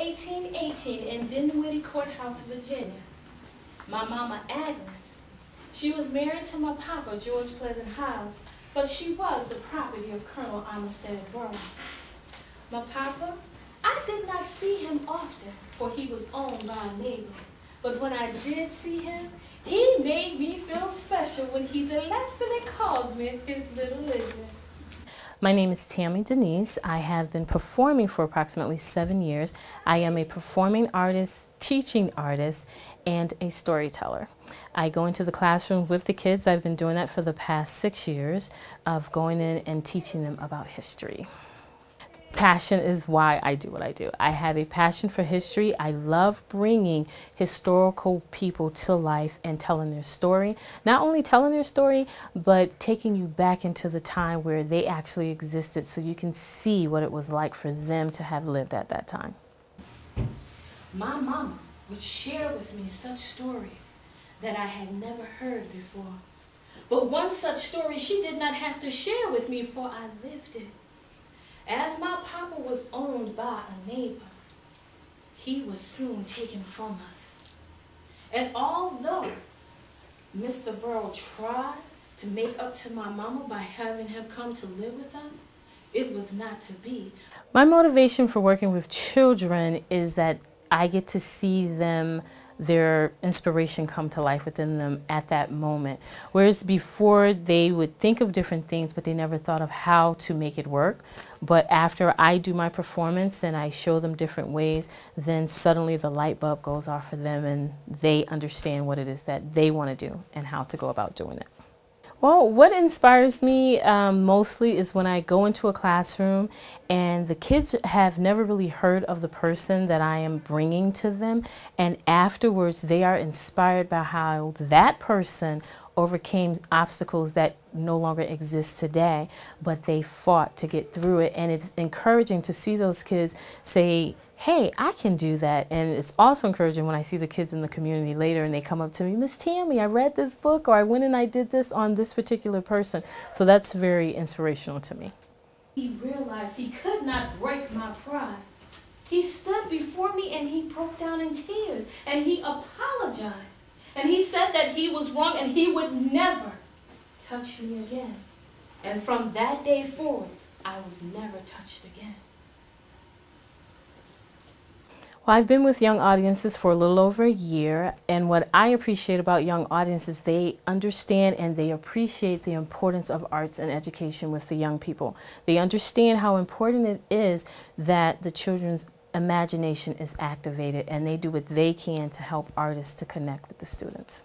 1818 in Dinwiddie Courthouse, Virginia. My mama, Agnes, she was married to my papa, George Pleasant Hobbs, but she was the property of Colonel Armistead Burrow. My papa, I did not see him often, for he was owned by a neighbor. But when I did see him, he made me feel special when he delightfully called me his little lizard. My name is Tammy Denease. I have been performing for approximately 7 years. I am a performing artist, teaching artist, and a storyteller. I go into the classroom with the kids. I've been doing that for the past 6 years of going in and teaching them about history. Passion is why I do what I do. I have a passion for history. I love bringing historical people to life and telling their story. Not only telling their story, but taking you back into the time where they actually existed so you can see what it was like for them to have lived at that time. My mama would share with me such stories that I had never heard before. But one such story she did not have to share with me, for I lived it. As my papa was owned by a neighbor, he was soon taken from us. And although Mr. Burrow tried to make up to my mama by having him come to live with us, it was not to be. My motivation for working with children is that I get to see them, their inspiration come to life within them at that moment. Whereas before they would think of different things, but they never thought of how to make it work. But after I do my performance and I show them different ways, then suddenly the light bulb goes off for them and they understand what it is that they want to do and how to go about doing it. Well, what inspires me mostly is when I go into a classroom and the kids have never really heard of the person that I am bringing to them, and afterwards they are inspired by how that person overcame obstacles that no longer exist today, but they fought to get through it. And it's encouraging to see those kids say, hey, I can do that. And it's also encouraging when I see the kids in the community later and they come up to me, Miss Tammy, I read this book, or I went and I did this on this particular person. So that's very inspirational to me. He realized he could not break my pride. He stood before me and he broke down in tears and he apologized. And he said that he was wrong and he would never touch me again. And from that day forward, I was never touched again. Well, I've been with young audiences for a little over a year, and what I appreciate about young audiences, they understand and they appreciate the importance of arts and education with the young people. They understand how important it is that the children's imagination is activated, and they do what they can to help artists to connect with the students.